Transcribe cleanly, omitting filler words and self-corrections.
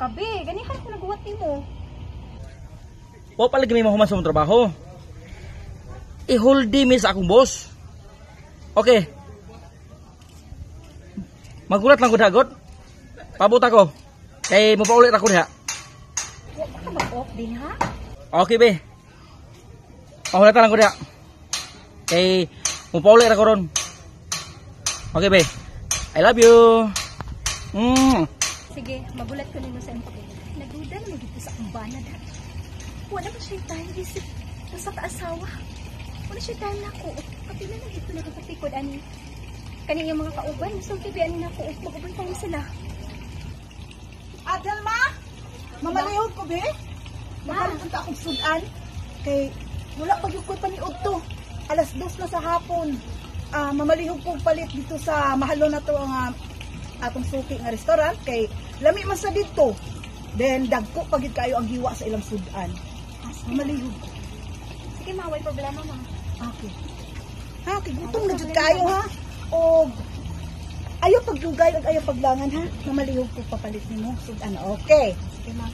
Abi, ganihan ko nagawa mo. O palagi may mahuman sa mong trabaho. I-holdi mi sa akong boss. Okay. Magulat lang ko dagot. Pabot ako. Kay mapaulit ako diha. Huwag ka mag-off din, ha? Okay be. Paulit lang ko diha. Kay mapaulit ako ron. Okay be. I love you. Sige, magulat ko nino sa imo. Naguda na magito sa akong banad, ha? Wala ba siya tayo isip sa kaasawa? Wala siya tayo na ako. Kapila na ito nagkakapikod, ani. Kani yung mga kauban, so kibianin ako. Magubay tayo sila. Adelma, mamalihog ko be. Mahalong ka akong sudan. Kay wala pa yung ko'y paniod to. Alas 2 na sa hapon. Mamalihog ko palit dito sa mahalo na to ang atong suki nga restaurant. Kay lami man sa dito. Then dagko pagid kayo ang hiwa sa ilang sudan. Mamalihog. Sige, maway problema, ma. Okay. Ha, kigutom na jud kayo ha. O ayaw pagdugay ag ayaw paglangan ha. Mamalihog ko papalit nimo sudan. Okay. Sige, ma.